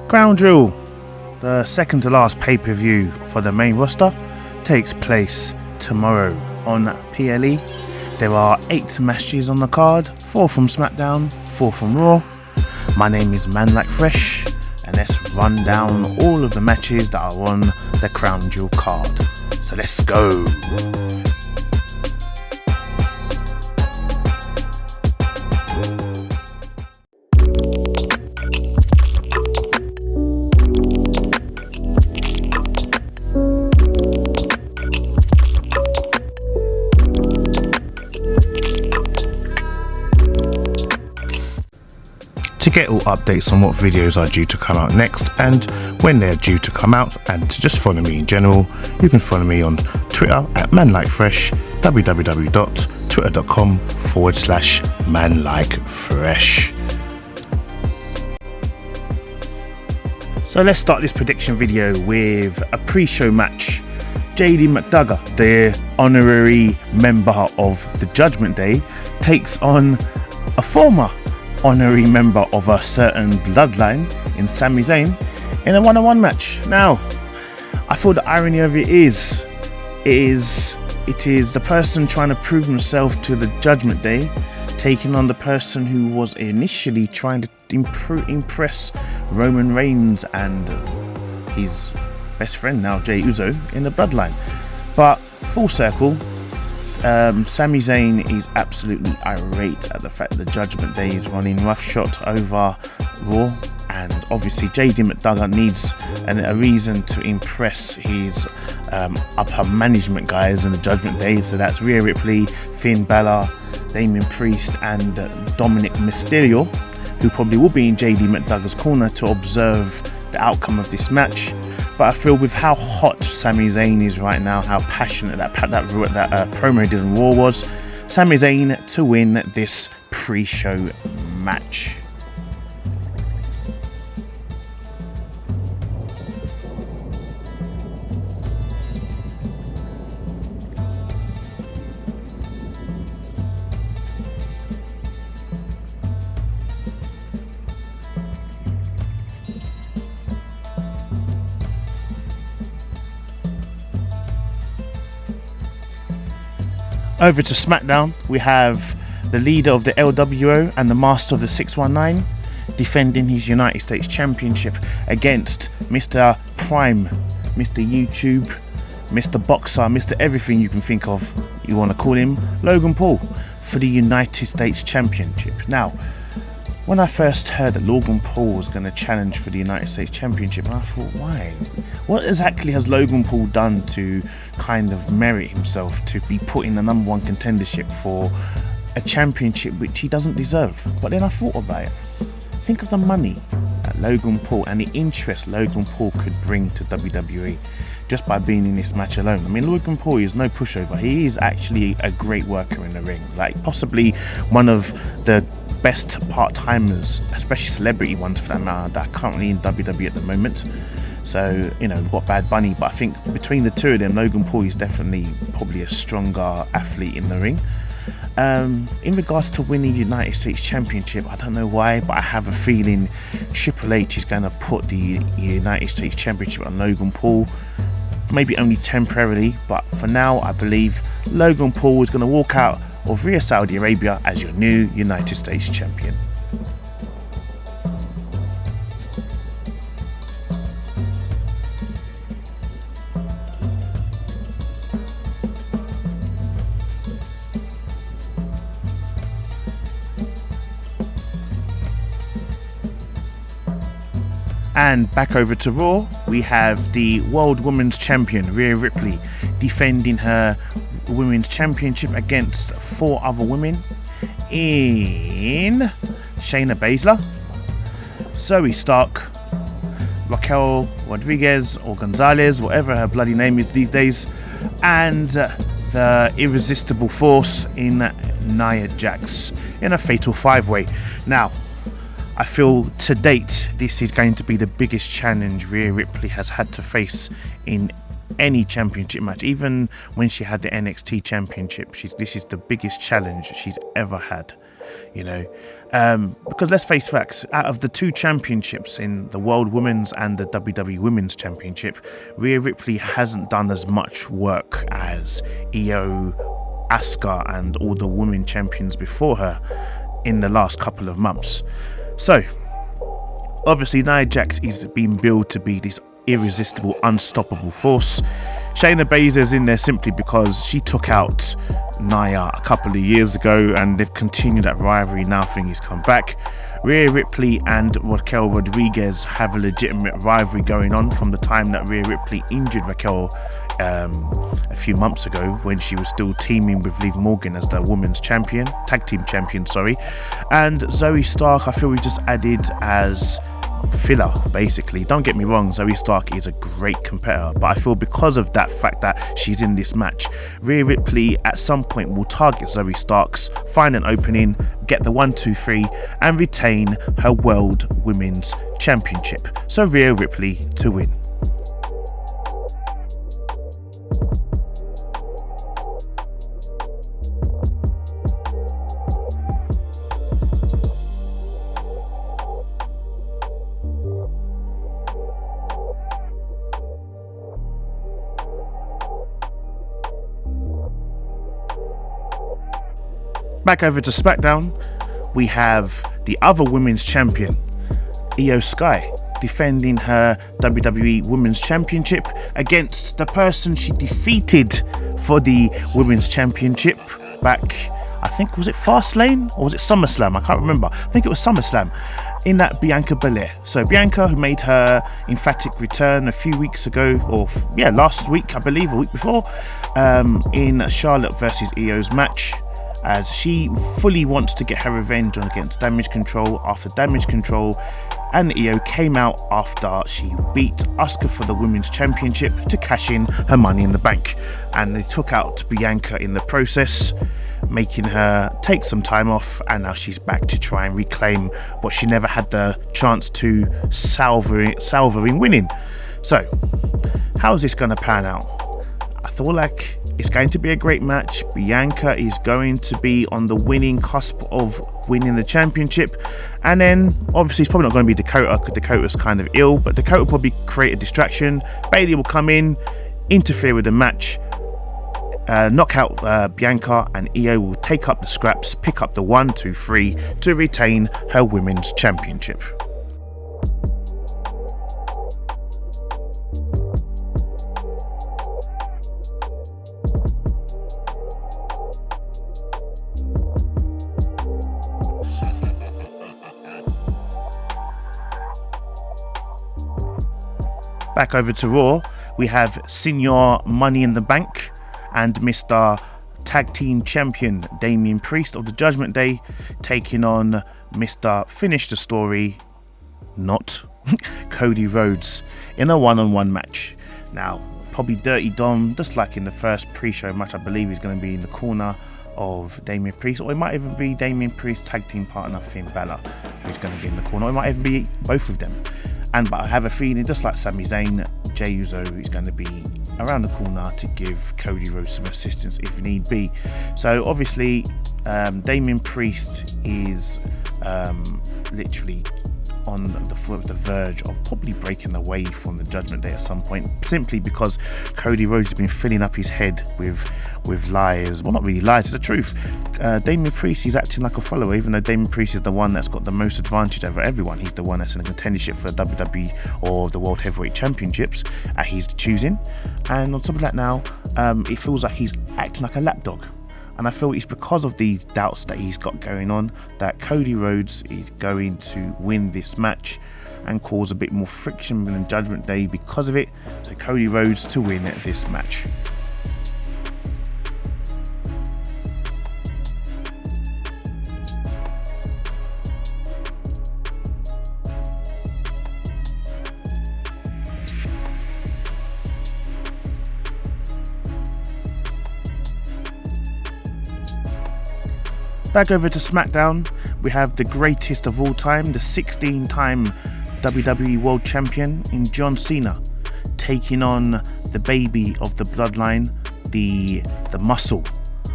Ground Jewel, the second to last pay-per-view for the main roster, takes place tomorrow on PLE. There are 8 matches on the card, 4 from SmackDown, 4 from Raw. My name is Manlykefresh, and let's run down all of the matches that are on the Crown Jewel card. So let's go. To get all updates on what videos are due to come out next and when they're due to come out, and to just follow me in general, you can follow me on Twitter at Manlykefresh, www.twitter.com/Manlykefresh. So let's start this prediction video with a pre-show match. JD McDougall, the honorary member of the Judgment Day, takes on a former honorary member of a certain bloodline in Sami Zayn in a one-on-one match. Now, I feel the irony of it is the person trying to prove himself to the Judgment Day taking on the person who was initially trying to impress Roman Reigns and his best friend now, Jey Uso, in the bloodline. But full circle, Sami Zayn is absolutely irate at the fact that the Judgment Day is running roughshod over Raw, and obviously JD McDougall needs a reason to impress his upper management guys in the Judgment Day. So that's Rhea Ripley, Finn Balor, Damian Priest and Dominic Mysterio, who probably will be in JD McDougall's corner to observe the outcome of this match. But I feel with how hot Sami Zayn is right now, how passionate that promo he did on Raw was, Sami Zayn to win this pre-show match. Over to SmackDown, we have the leader of the LWO and the master of the 619 defending his United States Championship against Mr. Prime, Mr. YouTube, Mr. Boxer, Mr. Everything you can think of, you want to call him, Logan Paul, for the United States Championship. Now, when I first heard that Logan Paul was going to challenge for the United States Championship, I thought, why? What exactly has Logan Paul done to kind of merit himself to be put in the #1 contendership for a championship which he doesn't deserve? But then I thought about it. Think of the money that Logan Paul and the interest Logan Paul could bring to WWE just by being in this match alone. I mean, Logan Paul is no pushover. He is actually a great worker in the ring, like possibly one of the best part-timers, especially celebrity ones for that matter, that are currently in WWE at the moment. So, you know, we've got Bad Bunny, but I think between the two of them, Logan Paul is definitely probably a stronger athlete in the ring. In regards to winning United States Championship, I don't know why, but I have a feeling Triple H is going to put the United States Championship on Logan Paul. Maybe only temporarily, but for now, I believe Logan Paul is going to walk out of Riyadh, Saudi Arabia as your new United States Champion. And back over to Raw, we have the World Women's Champion, Rhea Ripley, defending her Women's Championship against 4 other women in Shayna Baszler, Zoe Stark, Raquel Rodriguez or Gonzalez, whatever her bloody name is these days, and the irresistible force in Nia Jax in a fatal 5-way. Now, I feel to date this is going to be the biggest challenge Rhea Ripley has had to face in any championship match, even when she had the NXT championship. This is the biggest challenge she's ever had, you know, because let's face facts, out of the two championships in the World Women's and the WWE Women's Championship, Rhea Ripley hasn't done as much work as Io, Asuka and all the women champions before her in the last couple of months. So obviously Nia Jax is being billed to be this irresistible, unstoppable force. Shayna Baszler's in there simply because she took out Nia a couple of years ago, and they've continued that rivalry now. Things come back. Rhea Ripley and Raquel Rodriguez have a legitimate rivalry going on from the time that Rhea Ripley injured Raquel a few months ago, when she was still teaming with Liv Morgan as the women's champion, tag team champion, sorry. And Zoe Stark, I feel we just added as filler, basically. Don't get me wrong, Zoe Stark is a great competitor, but I feel because of that fact that she's in this match, Rhea Ripley at some point will target Zoe Starks, find an opening, get the 1-2-3 and retain her World Women's Championship. So Rhea Ripley to win. Back over to SmackDown, we have the other women's champion, Io Sky, defending her WWE Women's Championship against the person she defeated for the Women's Championship back, I think, was it Fastlane or was it SummerSlam? I can't remember. I think it was SummerSlam, in that Bianca Belair. So Bianca, who made her emphatic return a few weeks ago, or last week, I believe, a week before, in Charlotte versus Io's match, as she fully wants to get her revenge against Damage Control after Damage Control and Io came out after she beat Asuka for the Women's Championship to cash in her Money in the Bank, and they took out Bianca in the process, making her take some time off, and now she's back to try and reclaim what she never had the chance to salver in winning. So how is this going to pan out? I feel like it's going to be a great match. Bianca is going to be on the winning cusp of winning the championship, and then obviously it's probably not going to be Dakota, because Dakota's kind of ill, but Dakota will probably create a distraction. Bayley will come in, interfere with the match, knock out Bianca, and Io will take up the scraps, pick up the 1-2-3 to retain her women's championship. Back over to Raw, we have Senior Money in the Bank and Mr. Tag Team Champion Damian Priest of the Judgment Day taking on Mr. Finish the Story, not Cody Rhodes, in a one-on-one match. Now, probably Dirty Dom, just like in the first pre-show match, I believe he's going to be in the corner of Damian Priest, or it might even be Damian Priest's tag team partner Finn Balor who's going to be in the corner, or it might even be both of them. But I have a feeling, just like Sami Zayn, Jey Uso is going to be around the corner to give Cody Rhodes some assistance if need be. So obviously Damian Priest is literally on the verge of probably breaking away from the Judgment Day at some point, simply because Cody Rhodes has been filling up his head with lies. Well, not really lies, it's the truth. Damian Priest is acting like a follower, even though Damian Priest is the one that's got the most advantage over everyone. He's the one that's in a contendership for the WWE or the World Heavyweight Championships at his choosing. And on top of that now, it feels like he's acting like a lapdog. And I feel it's because of these doubts that he's got going on that Cody Rhodes is going to win this match and cause a bit more friction within Judgment Day because of it. So Cody Rhodes to win this match. Back over to SmackDown, we have the greatest of all time, the 16-time WWE World Champion in John Cena, taking on the baby of the bloodline, the muscle,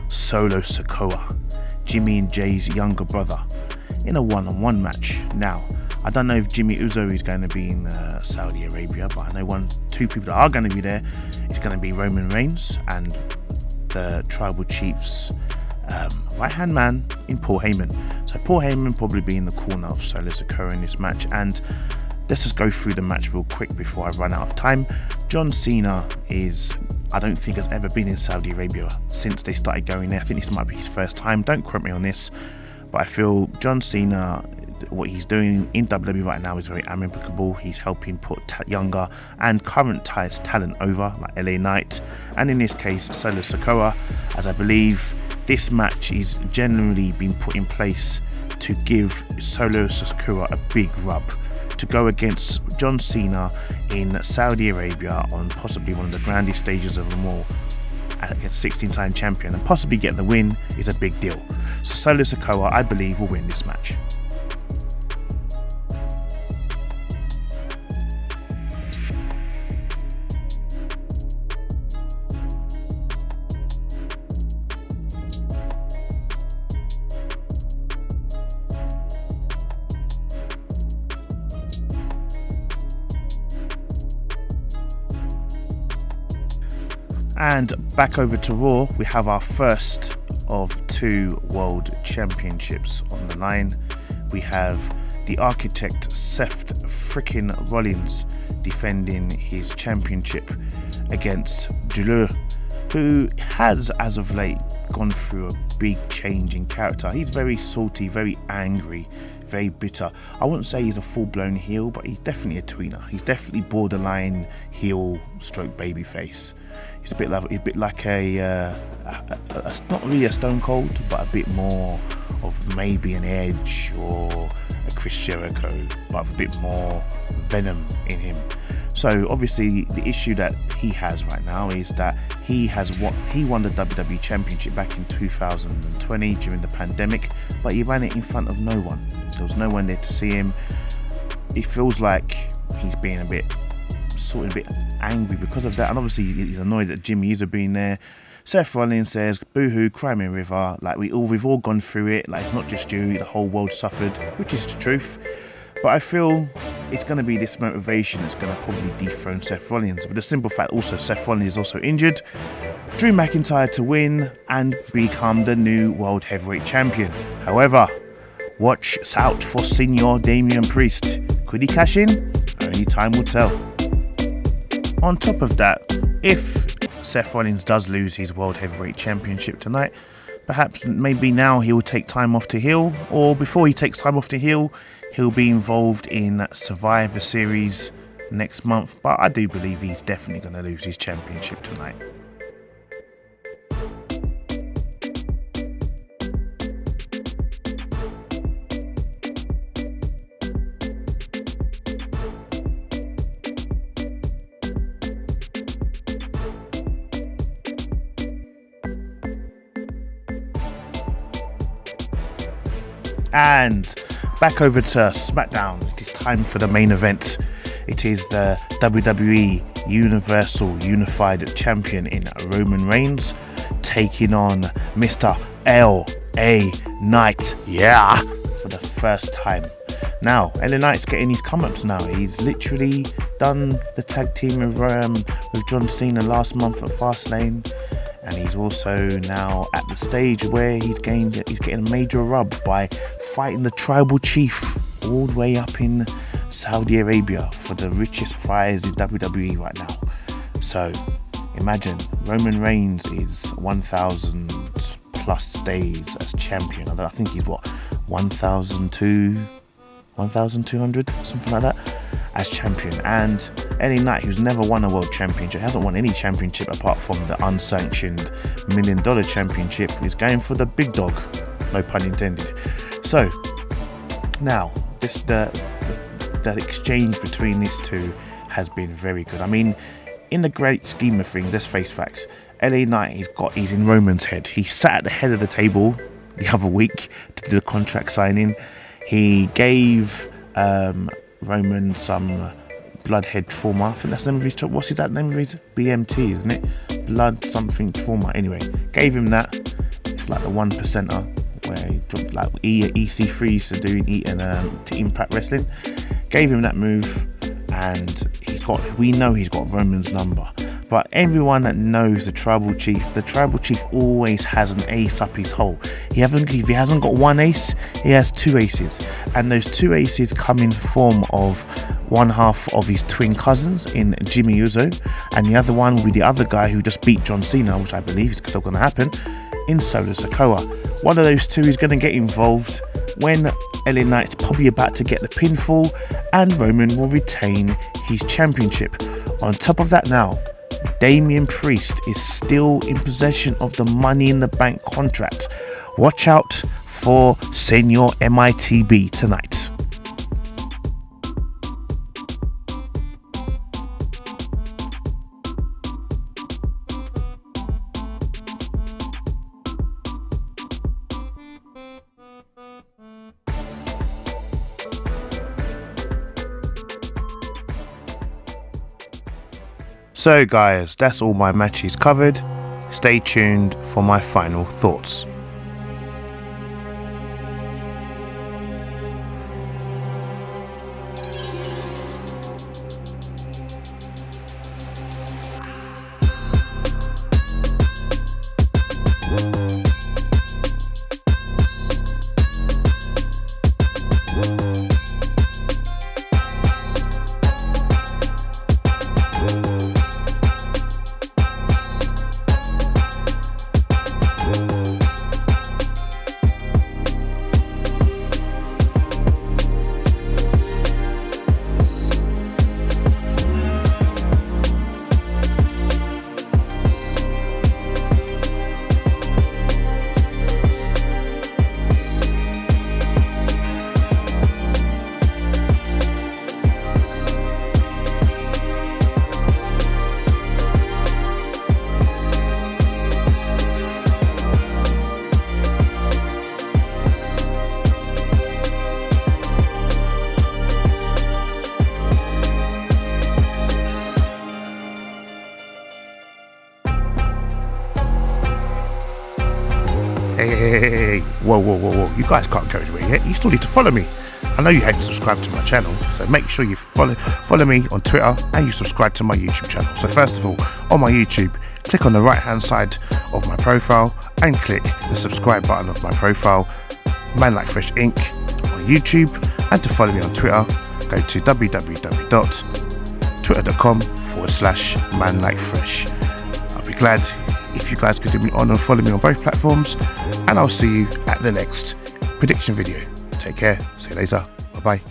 Solo Sikoa, Jimmy and Jay's younger brother, in a one-on-one match. Now, I don't know if Jimmy Uso is going to be in Saudi Arabia, but I know two people that are going to be there. It's going to be Roman Reigns and the Tribal Chief's right-hand man in Paul Heyman. So Paul Heyman probably be in the corner of Solo Sikoa in this match. And let's just go through the match real quick before I run out of time. John Cena I don't think has ever been in Saudi Arabia since they started going there. I think this might be his first time. Don't quote me on this, but I feel John Cena, what he's doing in WWE right now is very amicable. He's helping put younger and current talent over, like LA Knight, and in this case Solo Sikoa, as I believe this match is generally been put in place to give Solo Sikoa a big rub, to go against John Cena in Saudi Arabia on possibly one of the grandest stages of them all, against 16-time champion, and possibly get the win is a big deal. So Solo Sikoa, I believe, will win this match. And back over to Raw, we have our first of 2 World Championships on the line. We have the architect Seth frickin' Rollins defending his championship against Drew, who has, as of late, gone through a big change in character. He's very salty, very angry, very bitter. I wouldn't say he's a full-blown heel, but he's definitely a tweener. He's definitely borderline heel stroke babyface. He's a bit like a not really a Stone Cold, but a bit more of maybe an Edge or a Chris Jericho, but with a bit more venom in him. So obviously the issue that he has right now is that he won the WWE Championship back in 2020 during the pandemic, but he ran it in front of no one. There was no one there to see him. It feels like he's being a bit angry because of that, and obviously he's annoyed that Jimmy Uso being there. Seth Rollins says, "Boo-hoo, cry me a river." Like we've all gone through it. Like it's not just you, the whole world suffered, which is the truth. But I feel it's going to be this motivation that's going to probably dethrone Seth Rollins. But the simple fact also, Seth Rollins is also injured. Drew McIntyre to win and become the new World Heavyweight Champion. However, watch out for Senior Damian Priest. Could he cash in? Only time will tell. On top of that, if Seth Rollins does lose his World Heavyweight Championship tonight, perhaps maybe now he will take time off to heal, or before he takes time off to heal, he'll be involved in Survivor Series next month. But I do believe he's definitely going to lose his championship tonight. And back over to SmackDown. It is time for the main event. It is the WWE Universal Unified Champion in Roman Reigns taking on Mr. LA Knight. Yeah, for the first time. Now, LA Knight's getting his come-ups now. He's literally done the tag team with John Cena last month at Fastlane. And he's also now at the stage where he's getting a major rub by fighting the Tribal Chief all the way up in Saudi Arabia for the richest prize in WWE right now. So imagine Roman Reigns is 1,000 plus days as champion. I think he's 1,200, something like that, as champion. And LA Knight, who's never won a world championship, hasn't won any championship apart from the unsanctioned $1 million championship, is going for the big dog, no pun intended. So now the exchange between these two has been very good. I mean, in the great scheme of things, let's face facts, LA Knight he's in Roman's head. He sat at the head of the table the other week to do the contract signing. He gave Roman some bloodhead trauma. I think that's the name of his, what's his, that name of his? BMT, isn't it? Blood something trauma. Anyway, gave him that. It's like the 1%er where he dropped like EC3 used to do to Impact Wrestling. Gave him that move, and we know he's got Roman's number. But everyone that knows the tribal chief always has an ace up his hole. If he hasn't got one ace, he has two aces. And those two aces come in form of one half of his twin cousins in Jimmy Uso, and the other one with the other guy who just beat John Cena, which I believe is still going to happen, in Solo Sikoa. One of those two is going to get involved when LA Knight's probably about to get the pinfall, and Roman will retain his championship. On top of that now, Damian Priest is still in possession of the Money in the Bank contract. Watch out for Senor MITB tonight. So guys, that's all my matches covered. Stay tuned for my final thoughts. Hey, whoa, you guys can't go anywhere yet. You still need to follow me. I know you haven't subscribed to my channel, so make sure you follow me on Twitter, and you subscribe to my YouTube channel. So first of all, on my YouTube, click on the right hand side of my profile and click the subscribe button of my profile, Manlykefresh.INC on YouTube. And to follow me on Twitter, go to www.twitter.com/manlikefresh. I'll be glad if you guys could do me on and follow me on both platforms, and I'll see you at the next prediction video. Take care, see you later, bye bye.